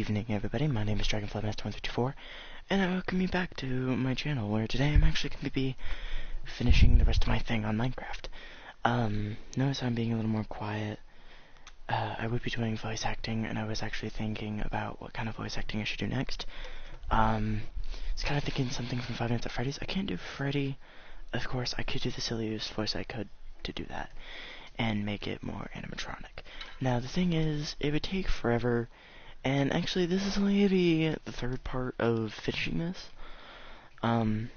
evening, everybody. My name is Dragonflymaster154, and I welcome you back to my channel, where today I'm actually going to be finishing the rest of my thing on Minecraft. Notice I'm being a little more quiet. I would be doing voice acting, and I was actually thinking about what kind of voice acting I should do next. I was kind of thinking something from Five Nights at Freddy's. I can't do Freddy. Of course, I could do the silliest voice I could to do that, and make it more animatronic. Now, the thing is, it would take forever. And actually, this is only going to be the third part of finishing this. I'm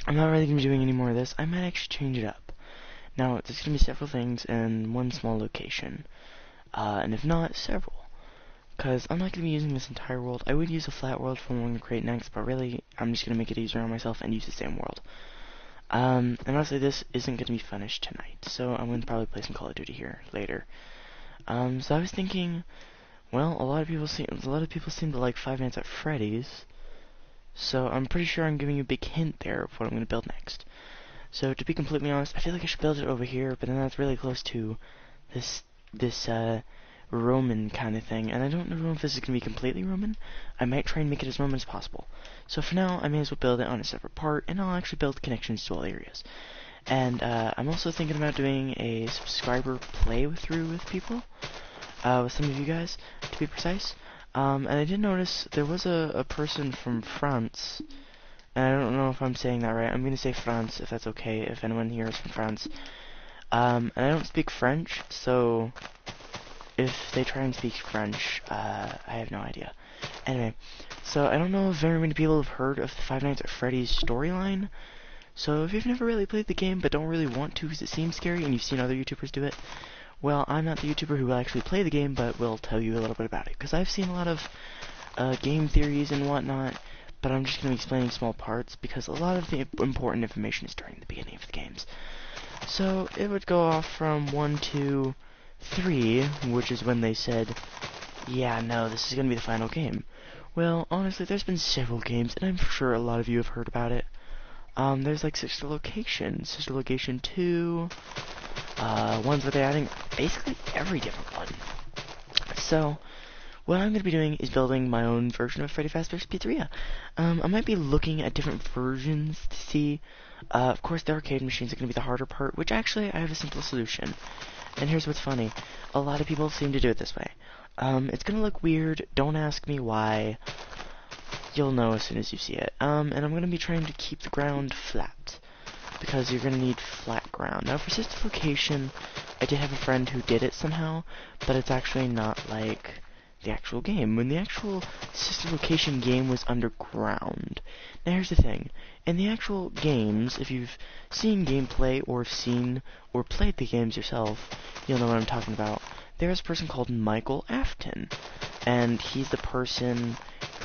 not really going to be doing any more of this. I might actually change it up. Now, there's going to be several things in one small location. And if not, several. Because I'm not going to be using this entire world. I would use a flat world for what I'm going to create next, but really, I'm just going to make it easier on myself and use the same world. And honestly, this isn't going to be finished tonight. So I'm going to probably play some Call of Duty here later. So I was thinking, well, a lot of people seem to like Five Nights at Freddy's, so I'm pretty sure I'm giving you a big hint there of what I'm going to build next. So to be completely honest, I feel like I should build it over here, but then that's really close to this Roman kind of thing, and I don't know if this is going to be completely Roman. I might try and make it as Roman as possible. So for now, I may as well build it on a separate part, and I'll actually build connections to all areas. And I'm also thinking about doing a subscriber play-through with people. With some of you guys, to be precise. And I did notice there was a person from France, and I don't know if I'm saying that right. I'm going to say France, if that's okay, if anyone here is from France. And I don't speak French, so if they try and speak French, I have no idea. Anyway, so I don't know if very many people have heard of the Five Nights at Freddy's storyline. So if you've never really played the game, but don't really want to because it seems scary, and you've seen other YouTubers do it, well, I'm not the YouTuber who will actually play the game, but will tell you a little bit about it. Because I've seen a lot of game theories and whatnot, but I'm just going to be explaining small parts, because a lot of the important information is during the beginning of the games. So, it would go off from 1, 2, 3, which is when they said, yeah, no, this is going to be the final game. Well, honestly, there's been several games, and I'm sure a lot of you have heard about it. There's like Sister Location 2, ones where they're adding basically every different one. So, what I'm going to be doing is building my own version of Freddy Fazbear's Pizzeria. I might be looking at different versions to see. Of course, the arcade machines are going to be the harder part, which actually I have a simple solution. And here's what's funny. A lot of people seem to do it this way. It's going to look weird. Don't ask me why. You'll know as soon as you see it. And I'm going to be trying to keep the ground flat, because you're going to need flat ground. Now, for Sister Location, I did have a friend who did it somehow, but it's actually not like the actual game. When the actual Sister Location game was underground. Now, here's the thing. In the actual games, if you've seen gameplay, or seen or played the games yourself, you'll know what I'm talking about. There's a person called Michael Afton, and he's the person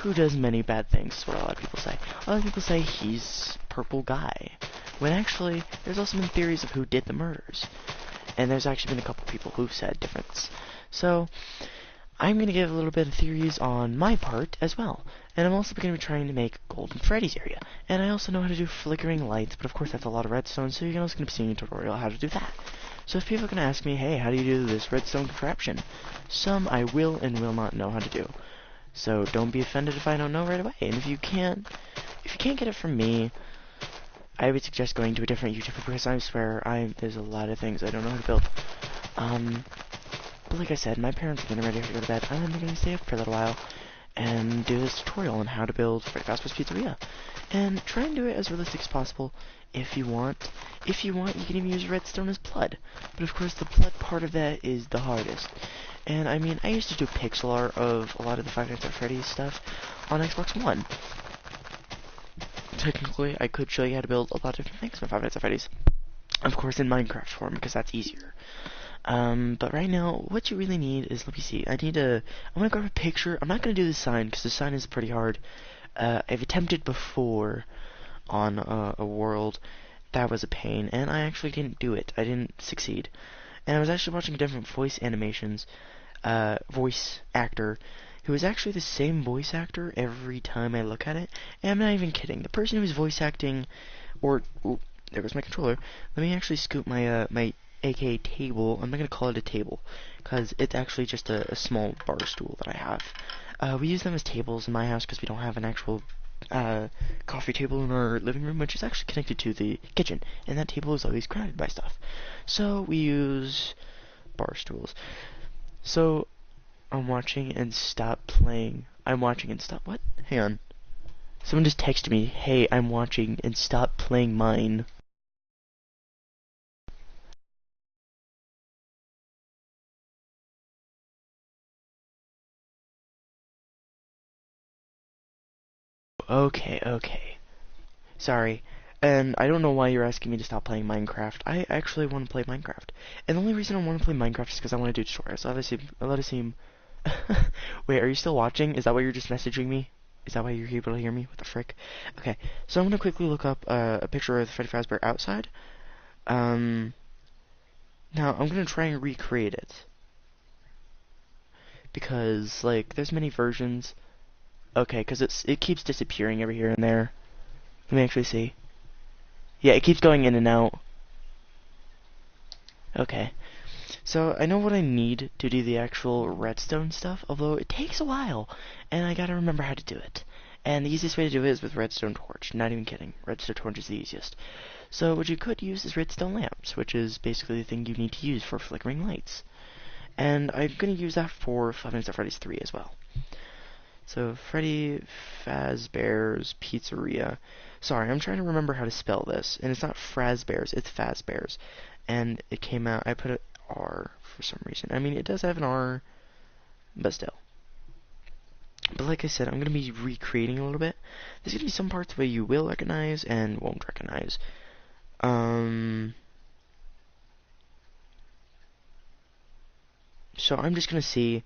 who does many bad things, is what a lot of people say. A lot of people say he's Purple Guy, when actually, there's also been theories of who did the murders. And there's actually been a couple people who've said difference. So, I'm going to give a little bit of theories on my part as well. And I'm also going to be trying to make Golden Freddy's area. And I also know how to do flickering lights, but of course that's a lot of redstone, so you're also going to be seeing a tutorial on how to do that. So if people are going to ask me, hey, how do you do this redstone contraption? Some I will and will not know how to do. So don't be offended if I don't know right away. And if you can't get it from me, I would suggest going to a different YouTuber, because I swear there's a lot of things I don't know how to build. But like I said, my parents are getting ready to go to bed, and I'm going to stay up for a little while and do this tutorial on how to build Freddy Fazbear's Pizzeria. And try and do it as realistic as possible if you want. If you want, you can even use redstone as blood. But of course, the blood part of that is the hardest. And I mean, I used to do pixel art of a lot of the Five Nights at Freddy's stuff on Xbox One. Technically, I could show you how to build a lot of different things for Five Nights at Freddy's. Of course, in Minecraft form, because that's easier. But right now, what you really need is, let me see, I'm gonna grab a picture. I'm not gonna do the sign, because the sign is pretty hard. I've attempted before on a world. That was a pain, and I actually didn't do it. I didn't succeed. And I was actually watching different voice animations, voice actor, who is actually the same voice actor every time I look at it. And I'm not even kidding. The person who was voice acting, ooh, there goes my controller. Let me actually scoop my, my aka table. I'm not going to call it a table, because it's actually just a small bar stool that I have. We use them as tables in my house because we don't have an actual coffee table in our living room, which is actually connected to the kitchen, and that table is always crowded by stuff. So we use bar stools. So I'm watching and stop playing. I'm watching and stop. What? Hang on. Someone just texted me, hey, I'm watching and stop playing mine. Okay. Sorry. And I don't know why you're asking me to stop playing Minecraft. I actually want to play Minecraft. And the only reason I want to play Minecraft is because I want to do tutorials. A lot of seem... Wait, are you still watching? Is that why you're just messaging me? Is that why you're able to hear me? What the frick? Okay, so I'm going to quickly look up a picture of Freddy Fazbear outside. Now I'm going to try and recreate it. Because, like, there's many versions. Okay, because it keeps disappearing every here and there. Let me actually see. Yeah, it keeps going in and out. Okay. So, I know what I need to do the actual redstone stuff, although it takes a while, and I gotta remember how to do it. And the easiest way to do it is with redstone torch. Not even kidding. Redstone torch is the easiest. So, what you could use is redstone lamps, which is basically the thing you need to use for flickering lights. And I'm gonna use that for Five Nights at Freddy's 3 as well. So, Freddy Fazbear's Pizzeria. Sorry, I'm trying to remember how to spell this. And it's not Fazbear's, it's Fazbear's. And it came out, I put an R for some reason. I mean, it does have an R, but still. But like I said, I'm going to be recreating a little bit. There's going to be some parts where you will recognize and won't recognize. So I'm just going to see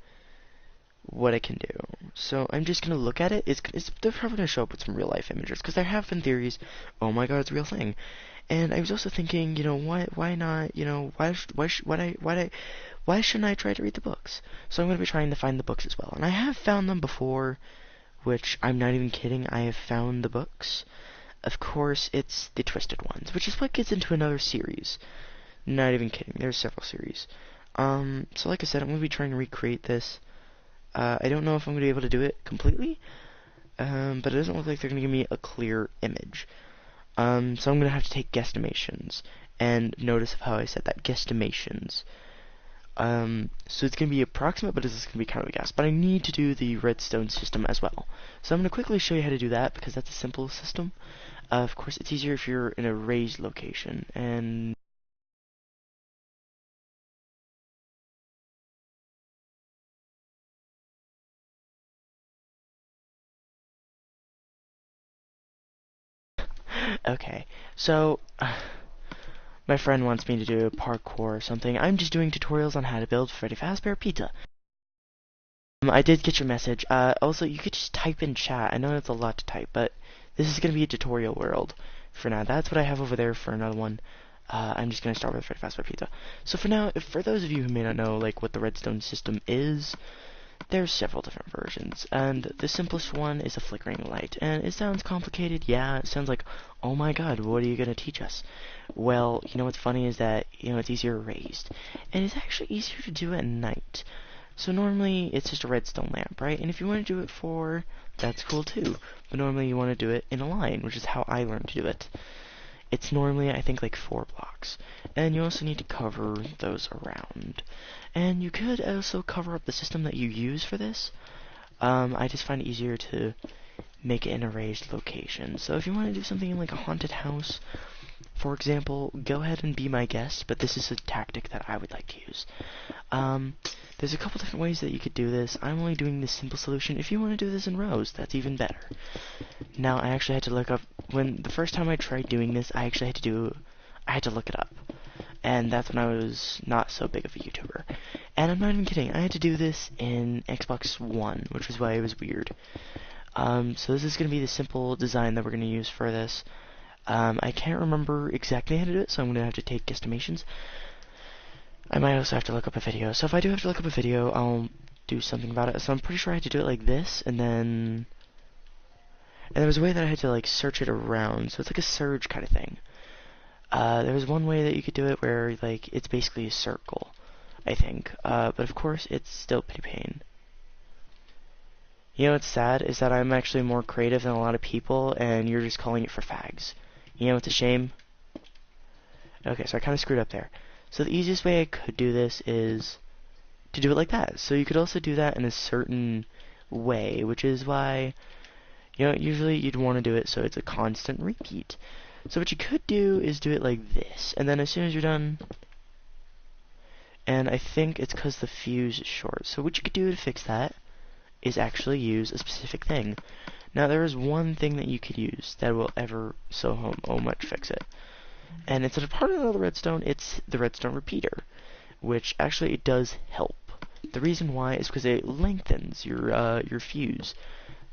what I can do. So I'm just going to look at it. They're probably going to show up with some real life images, because there have been theories, oh my god, it's a real thing. And I was also thinking, you know, why not, you know, why shouldn't I try to read the books? So I'm going to be trying to find the books as well. And I have found them before, which I'm not even kidding, I have found the books. Of course, it's the Twisted Ones, which is what gets into another series. Not even kidding, there's several series. So like I said, I'm going to be trying to recreate this. I don't know if I'm going to be able to do it completely, but it doesn't look like they're going to give me a clear image. So I'm going to have to take guesstimations, and notice how I said that, guesstimations. So it's going to be approximate, but it's going to be kind of a guess. But I need to do the redstone system as well. So I'm going to quickly show you how to do that, because that's a simple system. Of course, it's easier if you're in a raised location, and... Okay, so... my friend wants me to do parkour or something. I'm just doing tutorials on how to build Freddy Fazbear Pizza. I did get your message. Also, you could just type in chat. I know it's a lot to type, but this is going to be a tutorial world for now. That's what I have over there for another one. I'm just going to start with Freddy Fazbear Pizza. So for now, for those of you who may not know, like, what the redstone system is, there's several different versions, and the simplest one is a flickering light. And it sounds complicated, yeah, it sounds like, oh my god, what are you going to teach us? Well, you know what's funny is that, you know, it's easier raised, and it's actually easier to do at night. So normally, it's just a redstone lamp, right? And if you want to do it for, that's cool too. But normally you want to do it in a line, which is how I learned to do it. It's normally, I think, like 4 blocks. And you also need to cover those around. And you could also cover up the system that you use for this. I just find it easier to make it in a raised location. So if you want to do something like a haunted house, for example, go ahead and be my guest, but this is a tactic that I would like to use. There's a couple different ways that you could do this. I'm only doing the simple solution. If you want to do this in rows, that's even better. Now, I actually had to look up, when the first time I tried doing this, I had to look it up. And that's when I was not so big of a YouTuber. And I'm not even kidding, I had to do this in Xbox One, which was why it was weird. So this is going to be the simple design that we're going to use for this. I can't remember exactly how to do it, so I'm going to have to take guesstimations. I might also have to look up a video. So if I do have to look up a video, I'll do something about it. So I'm pretty sure I had to do it like this, and then... And there was a way that I had to, like, search it around. So it's like a surge kind of thing. There was one way that you could do it where, like, it's basically a circle, I think. But of course, it's still pretty pain. You know what's sad is that I'm actually more creative than a lot of people, and you're just calling it for fags. You know, it's a shame. Okay, so I kind of screwed up there. So the easiest way I could do this is to do it like that. So you could also do that in a certain way, which is why, you know, usually you'd want to do it so it's a constant repeat. So what you could do is do it like this, and then as soon as you're done, and I think it's because the fuse is short. So what you could do to fix that is actually use a specific thing. Now there is one thing that you could use that will ever so much fix it. And instead of part of the redstone, it's the redstone repeater, which actually it does help. The reason why is because it lengthens your fuse.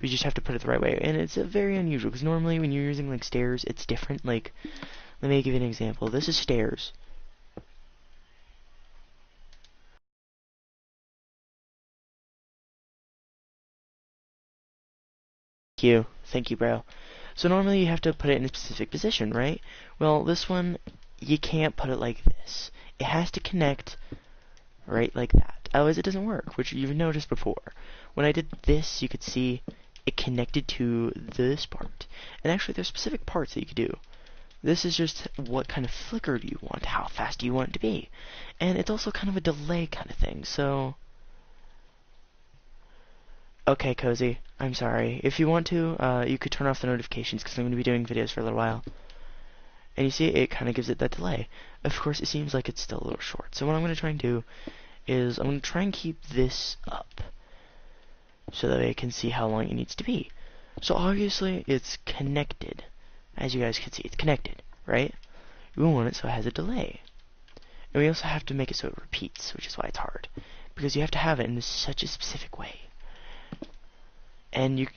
You just have to put it the right way, and it's very unusual because normally when you're using like stairs, it's different. Like, let me give you an example. This is stairs. Thank you, bro. So normally you have to put it in a specific position, right? Well, this one, you can't put it like this. It has to connect right like that. Otherwise it doesn't work, which you've noticed before. When I did this, you could see it connected to this part. And actually there's specific parts that you could do. This is just what kind of flicker do you want, how fast do you want it to be. And it's also kind of a delay kind of thing, so... Okay, Cozy, I'm sorry. If you want to, you could turn off the notifications because I'm going to be doing videos for a little while. And you see, it kind of gives it that delay. Of course, it seems like it's still a little short. So what I'm going to try and do is I'm going to try and keep this up so that I can see how long it needs to be. So obviously, it's connected. As you guys can see, it's connected, right? We want it so it has a delay. And we also have to make it so it repeats, which is why it's hard. Because you have to have it in such a specific way. And you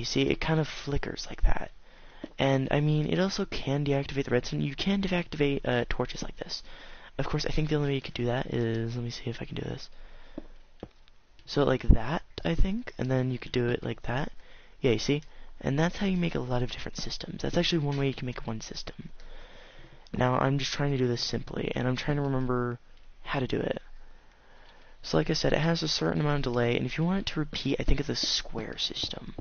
see, it kind of flickers like that. And, I mean, it also can deactivate the redstone. You can deactivate torches like this. Of course, I think the only way you could do that is, let me see if I can do this. So, like that, I think, and then you could do it like that. Yeah, you see? And that's how you make a lot of different systems. That's actually one way you can make one system. Now, I'm just trying to do this simply, and I'm trying to remember how to do it. So like I said, it has a certain amount of delay, and if you want it to repeat, I think it's a square system.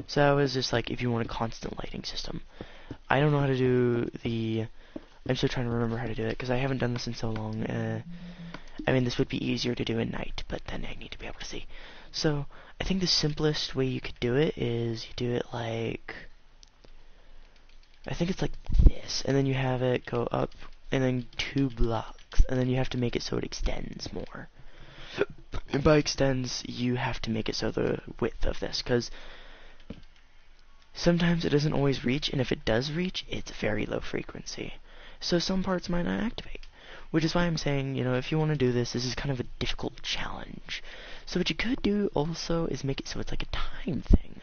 So that was just like if you want a constant lighting system. I don't know how to do the... I'm still trying to remember how to do it, because I haven't done this in so long. I mean, this would be easier to do at night, but then I need to be able to see. So, I think the simplest way you could do it is you do it like... I think it's like this, and then you have it go up, and then 2 blocks, and then you have to make it so it extends more. And by extends, you have to make it so the width of this, because sometimes it doesn't always reach, and if it does reach, it's very low frequency. So some parts might not activate. Which is why I'm saying, you know, if you want to do this, this is kind of a difficult challenge. So what you could do also is make it so it's like a time thing.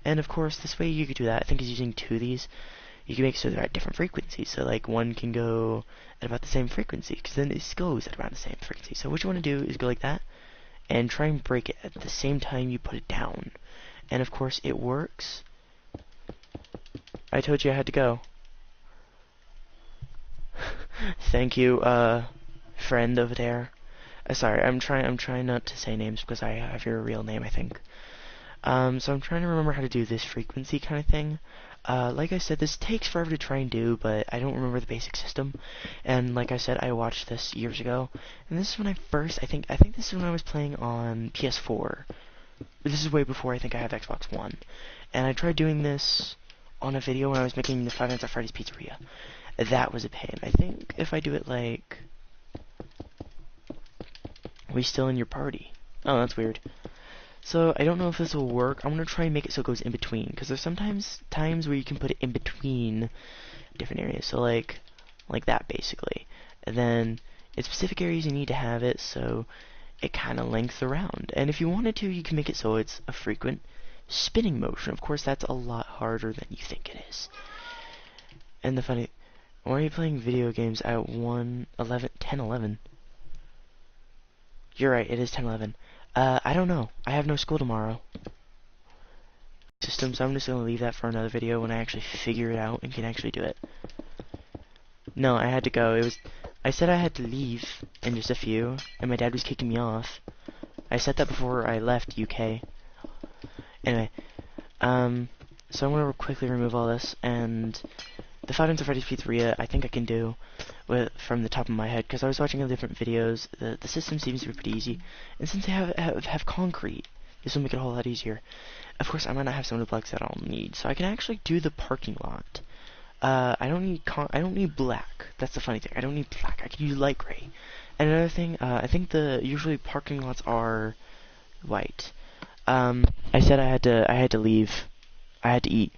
And of course, this way you could do that, I think, is using 2 of these. You can make it so they're at different frequencies. So like one can go at about the same frequency, because then this goes at around the same frequency. So what you want to do is go like that, and try and break it at the same time you put it down. And of course, it works. I told you I had to go. Thank you, friend over there. Sorry, I'm trying not to say names because I have your real name, I think. So I'm trying to remember how to do this frequency kind of thing. Like I said, this takes forever to try and do, but I don't remember the basic system. And like I said, I watched this years ago, and this is when I think this is when I was playing on PS4. This is way before I think I have Xbox One. And I tried doing this on a video when I was making the Five Nights at Freddy's Pizzeria. That was a pain. I think if I do it like... We still in your party? Oh, that's weird. So, I don't know if this will work. I'm going to try and make it so it goes in between. Because there's sometimes times where you can put it in between different areas. So, like that, basically. And then, in specific areas you need to have it so it kind of lengths around. And if you wanted to, you can make it so it's a frequent spinning motion. Of course, that's a lot harder than you think it is. And the funny... Why are you playing video games at 10:11? You're right, it is 10:11. I don't know. I have no school tomorrow. System, so I'm just gonna leave that for another video when I actually figure it out and can actually do it. No, I had to go. I said I had to leave in just a few, and my dad was kicking me off. I said that before I left UK. Anyway, so I'm gonna quickly remove all this, and the Five Nights at Freddy's Pizzeria I think I can do from the top of my head, because I was watching other different videos. The system seems to be pretty easy, and since I have concrete, this will make it a whole lot easier. Of course, I might not have some of the blocks that I'll need, so I can actually do the parking lot. I don't need black. That's the funny thing. I don't need black. I can use light gray. And another thing, I think usually parking lots are white. I said I had to leave. I had to eat.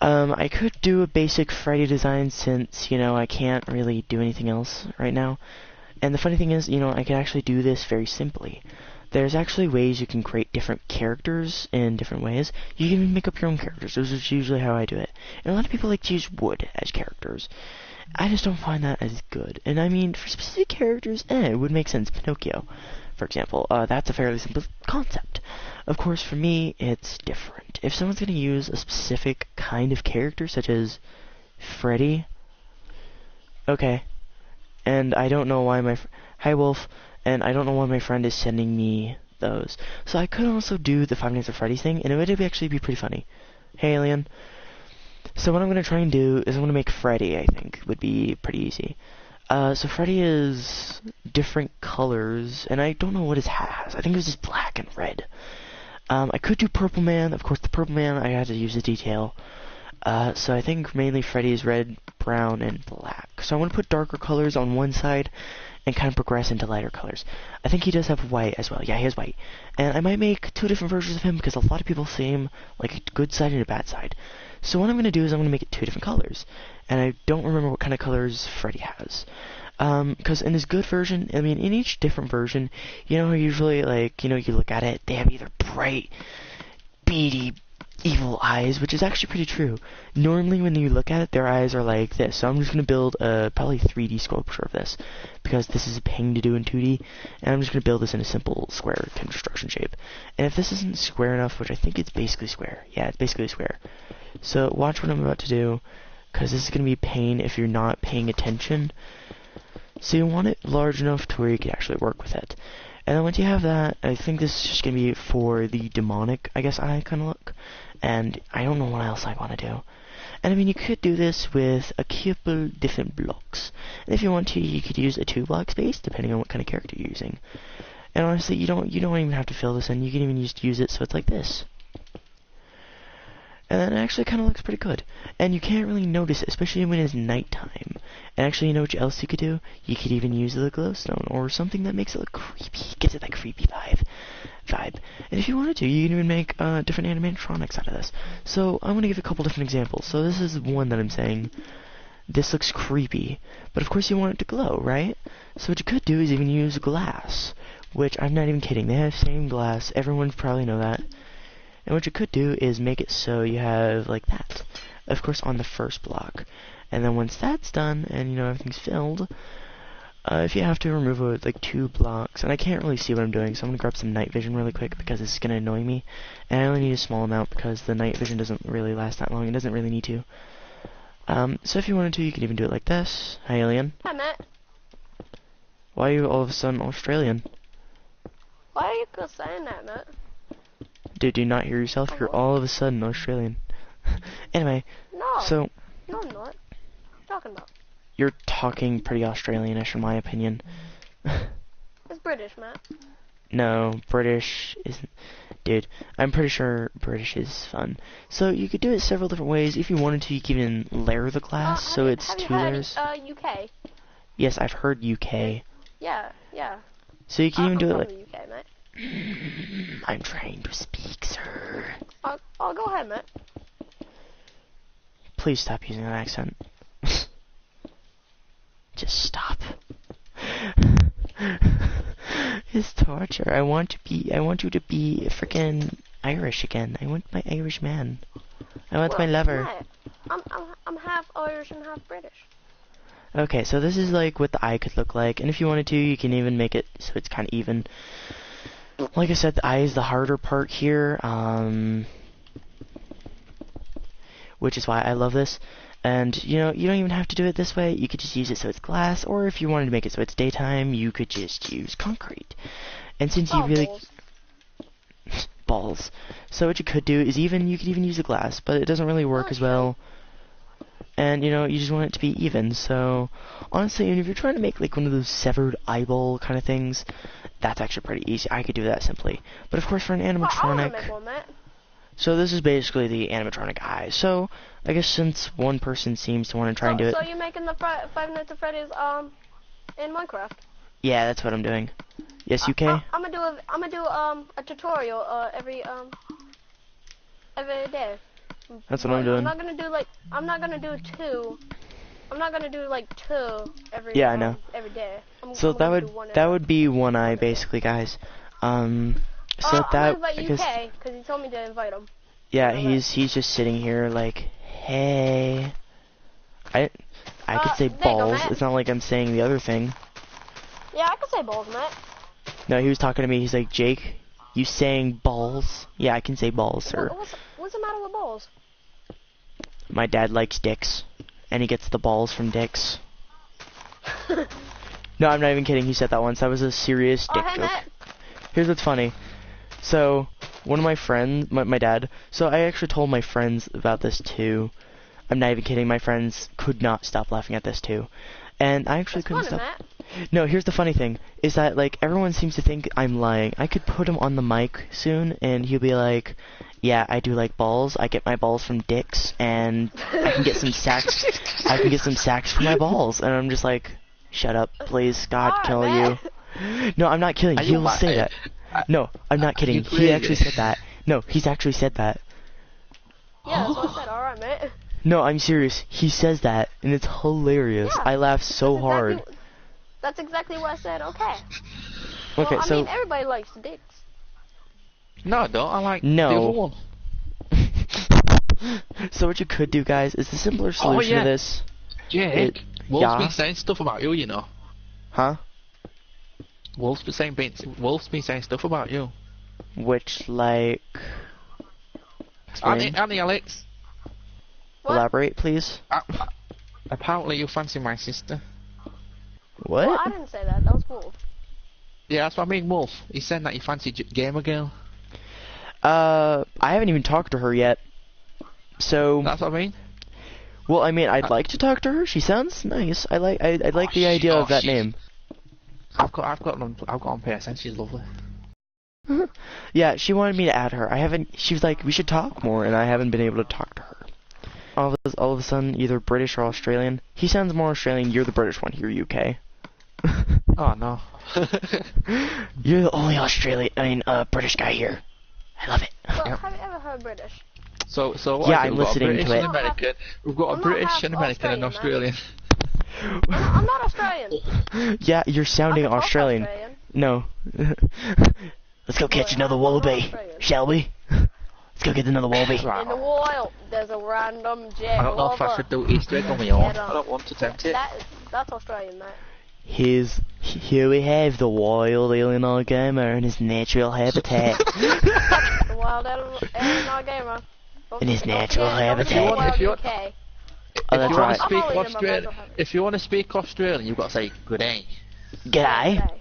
I could do a basic Freddy design since, I can't really do anything else right now. And the funny thing is, I can actually do this very simply. There's actually ways you can create different characters in different ways. You can even make up your own characters. This is usually how I do it. And a lot of people like to use wood as characters. I just don't find that as good. And I mean, for specific characters, it would make sense. Pinocchio, for example. That's a fairly simple concept. Of course, for me, it's different. If someone's going to use a specific kind of character, such as Freddy, okay. And I don't know why Hi, Wolf. And I don't know why my friend is sending me those. So I could also do the Five Nights at Freddy's thing, and it would actually be pretty funny. Hey, alien. So what I'm going to try and do is I'm going to make Freddy, I think, would be pretty easy. So Freddy is different colors, and I don't know what his hat has. I think it was just black and red. I could do Purple Man. Of course, the Purple Man, I had to use the detail. So I think mainly Freddy is red, brown, and black. So I want to put darker colors on one side and kind of progress into lighter colors. I think he does have white as well. Yeah, he has white. And I might make two different versions of him because a lot of people see him like a good side and a bad side. So what I'm going to do is I'm going to make it two different colors. And I don't remember what kind of colors Freddy has. Because in his good version, I mean, in each different version, usually, like, you look at it, they have either bright, beady, evil eyes, which is actually pretty true. Normally when you look at it, their eyes are like this. So I'm just going to build a probably 3D sculpture of this, because this is a pain to do in 2D, and I'm just going to build this in a simple square construction shape. And if this isn't square enough, which I think it's basically square, yeah, it's basically a square. So watch what I'm about to do, because this is going to be a pain if you're not paying attention. So you want it large enough to where you can actually work with it. And then once you have that, I think this is just going to be for the demonic, I guess, eye kind of look. And I don't know what else I want to do. And I mean, you could do this with a couple different blocks. And if you want to, you could use a 2-block space, depending on what kind of character you're using. And honestly, you don't even have to fill this in. You can even just use it so it's like this. And then it actually kind of looks pretty good. And you can't really notice it, especially when it's nighttime. And actually, you know what else you could do? You could even use the glowstone, or something that makes it look creepy. Gives it that creepy vibe. And if you wanted to, you can even make different animatronics out of this. So I'm going to give a couple different examples. So this is one that I'm saying. This looks creepy. But of course you want it to glow, right? So what you could do is even use glass. Which, I'm not even kidding, they have stained glass. Everyone probably know that. And what you could do is make it so you have like that. Of course on the first block. And then once that's done, and everything's filled, if you have to remove like 2 blocks, and I can't really see what I'm doing, so I'm going to grab some night vision really quick because this is going to annoy me. And I only need a small amount because the night vision doesn't really last that long. It doesn't really need to. So if you wanted to, you could even do it like this. Hi, alien. Hi, Matt. Why are you all of a sudden Australian? Why are you saying that, Matt? Dude, do you not hear yourself? You're all of a sudden Australian. Anyway, No. so... No, I'm not. What are you talking about? You're talking pretty Australianish, in my opinion. It's British, Matt. No, British isn't... Dude, I'm pretty sure British is fun. So you could do it several different ways. If you wanted to, you could even layer the glass, so it's 2 layers. UK? Yes, I've heard UK. Yeah. So you can even do it like... the UK, mate. I'm trying to speak, sir. I'll go ahead, Matt. Please stop using that accent. Just stop. It's torture. I want you to be freaking Irish again. I want my Irish man. I want my lover. Matt, I'm half Irish and half British. Okay, so this is like what the eye could look like, and if you wanted to, you can even make it so it's kind of even. Like I said, the eye is the harder part here, which is why I love this. And, you don't even have to do it this way. You could just use it so it's glass, or if you wanted to make it so it's daytime, you could just use concrete. And since you really... balls. So what you could do is you could even use a glass, but it doesn't really work as well. And, you know, you just want it to be even. So, honestly, if you're trying to make, like, one of those severed eyeball kind of things, that's actually pretty easy. I could do that simply. But, of course, for an animatronic... I want to make one, Matt. So, this is basically the animatronic eye. So, I guess since one person seems to want to try and do it... So, you're making the Five Nights at Freddy's, in Minecraft? Yeah, that's what I'm doing. Yes, UK? I'm gonna do a tutorial, every day. That's what I'm doing. I'm not gonna do two. I'm not gonna do like two every. Yeah, I know. Every day. So that would be one eye basically, guys. So I'm that gonna invite I guess, UK because he told me to invite him. yeah, he's just sitting here like, hey. I could say there you go, balls. Matt. It's not like I'm saying the other thing. Yeah, I can say balls, Matt. No, he was talking to me. He's like, Jake, you saying balls? Yeah, I can say balls, sir. What's the matter with balls? My dad likes dicks, and he gets the balls from dicks. No, I'm not even kidding. He said that once. That was a serious dick hey, joke. Matt. Here's what's funny. So, one of my friends, my dad, so I actually told my friends about this too. I'm not even kidding. My friends could not stop laughing at this too. And I actually couldn't stop. Matt. No, here's the funny thing, is that, like, everyone seems to think I'm lying. I could put him on the mic soon, and he'll be like, yeah, I do like balls. I get my balls from dicks, and I can get some sacks. I can get some sacks for my balls. And I'm just like, shut up, please, God, kill you. No, I'm not kidding. He'll say that. No, I'm not kidding. He actually said that. No, he's actually said that. Yeah, that's what I said. All right, mate. No, I'm serious. He says that, and it's hilarious. Yeah, I laugh so hard. That's exactly what I said. Okay. Okay, well, I so mean, everybody likes the dicks. No, I don't. I like No. the other one. So what you could do, guys, is the simpler solution to this. Jake, Wolf's yeah? been saying stuff about you, you know. Huh? Wolf's been saying stuff about you. Which, like... Explain. Annie, Alex. What? Elaborate, please. Apparently you fancy my sister. What? Well, I didn't say that. That was Wolf. Yeah, that's what I mean, Wolf. He said that you fancy Gamer Girl. I haven't even talked to her yet. So... That's what I mean. Well, I mean, I'd like to talk to her. She sounds nice. I like the idea of that name. I've got on PSN. She's lovely. Yeah, she wanted me to add her. I haven't. She was like, we should talk more, and I haven't been able to talk to her. All of a sudden, either British or Australian. He sounds more Australian. You're the British one here, UK. Oh no. You're the only British guy here. I love it. Well, have you ever heard British? So what Yeah, is it? I'm We've got a listening British to it. and American. We've got a I'm British not and American and Australian, Australian. I'm not Australian. Yeah, you're sounding I'm Australian. No. Let's go catch another wallaby, shall we? Let's go get another wallaby. In the wild, there's a random jet. I don't know if I should do Easter egg on my own. I don't want to tempt it. That's Australian, mate. Here we have the wild Illinois gamer in his natural habitat. The wild Illinois gamer. In his natural habitat. If you Oh, that's right. If you want to speak Australian, you've got to say good day. G'day.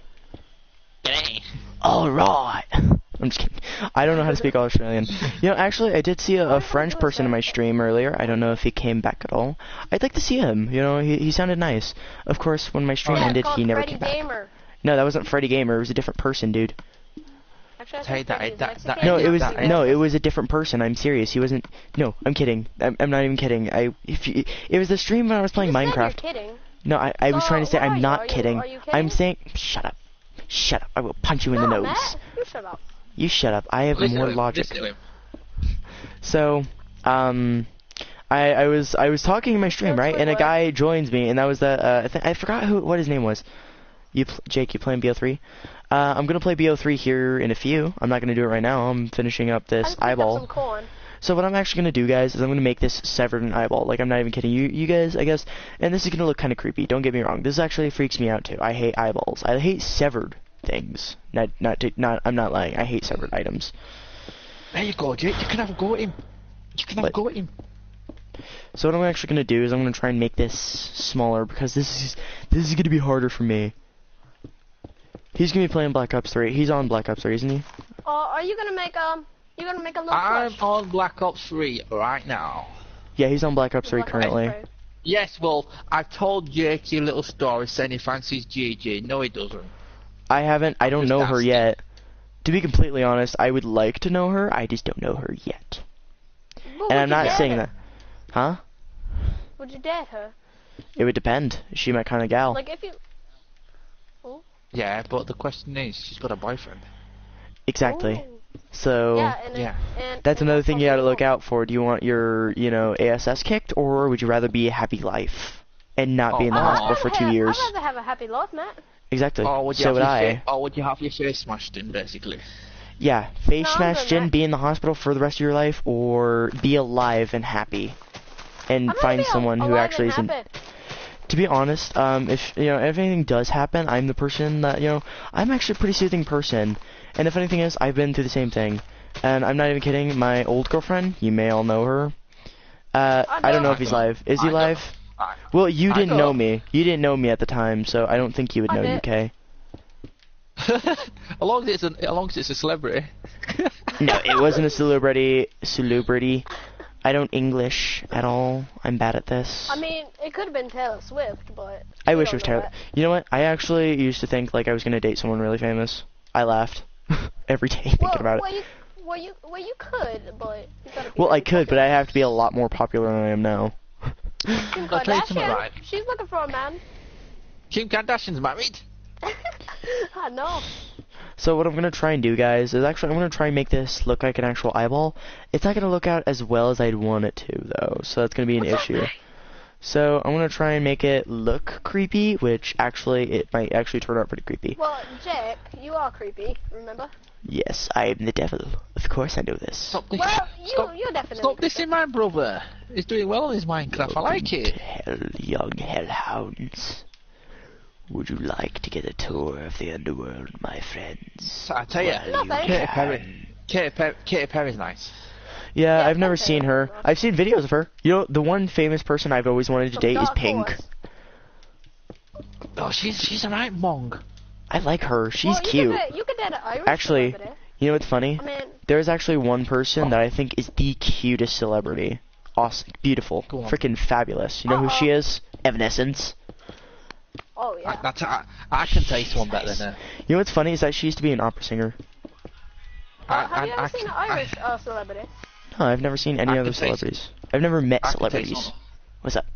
G'day. Alright. I'm just kidding. I don't know how to speak Australian. You know, actually, I did see a French person in my stream earlier. I don't know if he came back at all. I'd like to see him. You know, he sounded nice. Of course, when my stream ended, he never came back. Gamer. No, that wasn't Freddy Gamer. It was a different person, dude. Actually, Hey, No, it was a different person. I'm serious. He wasn't. No, I'm kidding. I'm not even kidding. It was the stream when I was playing Minecraft. You're kidding. No, I was trying to say where are I'm you? not Are you kidding. kidding? I'm saying, shut up. Shut up. I will punch you in the nose. Matt, you shut up. You shut up. I have more logic. So, I was talking in my stream, right? And a guy joins me, and that was I forgot what his name was. Jake, you playing BO3? I'm gonna play BO3 here in a few. I'm not gonna do it right now. I'm finishing up this eyeball. Some corn. So what I'm actually gonna do, guys, is I'm gonna make this severed an eyeball. Like, I'm not even kidding. You guys, I guess, and this is gonna look kind of creepy. Don't get me wrong. This actually freaks me out too. I hate eyeballs. I hate severed things. I'm not lying. I hate severed items. There you go, Jake. You can have a go at him. You can have a go at him. So what I'm actually gonna do is I'm gonna try and make this smaller because this is gonna be harder for me. He's gonna be playing Black Ops 3. He's on Black Ops 3, isn't he? Are you gonna make You're gonna make a little I'm push. on Black Ops 3 right now. Yeah, he's on Black Ops 3 Black Ops currently. 3. Yes, well, I've told Jake a little story saying he fancies JJ. No, he doesn't. I haven't. I don't Just know her asking. yet. To be completely honest, I would like to know her. I just don't know her yet. But And would I'm you not date saying her? that. Huh? Would you date her? It would depend. Is she my kind of gal? Like if you. Yeah, but the question is, she's got a boyfriend. Exactly. Ooh. So Yeah, Yeah. that's and another thing you gotta look probably out for. Do you want your, ASS kicked, or would you rather be a happy life and not be in the Oh. hospital for 2 years? I'd rather have a happy life, Matt. Exactly. Or would you So have would your I. Or would you have your face smashed in, basically? Yeah, face No, I'm smashed good, in, Matt. be in the hospital for the rest of your life, or be alive and happy, and I'm gonna find be someone who alive actually and isn't. happy. To be honest, if if anything does happen, I'm the person that I'm actually a pretty soothing person, and if anything is, I've been through the same thing, and I'm not even kidding. My old girlfriend, you may all know her. I don't know if he's live. Is he I know. live? Well, you I didn't know. know me. You didn't know me at the time, so I don't think you would I know did. UK. as long as it's a celebrity. No, it wasn't a celebrity. I don't English at all. I'm bad at this. I mean, it could have been Taylor Swift, but I we wish it don't was know Taylor. that. You know what? I actually used to think like I was gonna date someone really famous. I laughed every day thinking about it. Well, you could, but you gotta be Well, I really could, but popular. I have to be a lot more popular than I am now. Kim I'll tell you something, Kardashian, right? she's looking for a man. Kim Kardashian's married. I know. So what I'm gonna try and do, guys, is actually I'm gonna try and make this look like an actual eyeball. It's not gonna look out as well as I'd want it to, though, so that's gonna be an issue. So I'm gonna try and make it look creepy, which actually it might actually turn out pretty creepy. Well, Jake, you are creepy. Remember? Yes, I am the devil. Of course I know this. Stop this. Well, Stop. you're definitely. Stop creepy. dissing my brother. He's doing well in his Minecraft. I like Welcome it. to hell, young hellhounds. Would you like to get a tour of the underworld, my friends? I tell you, No, thank you. Katy Perry. Katy Perry's nice. Yeah, Yeah, I've never okay. seen her. I've seen videos of her. You know, the one famous person I've always wanted to From date is Dark Pink. Horse. Oh, she's a right mong. I like her. She's Well, cute. You could date an Irish Actually, celebrity. you know what's funny? I mean, There's actually one person that I think is the cutest celebrity. Awesome, beautiful, Go on. freaking fabulous. You know who she is? Evanescence. oh yeah. I can taste one better than her. You know what's funny is that she used to be an opera singer. Have you ever seen an Irish celebrity? No, I've never seen any I other can taste- celebrities. I've never met I can taste celebrities. one. What's up?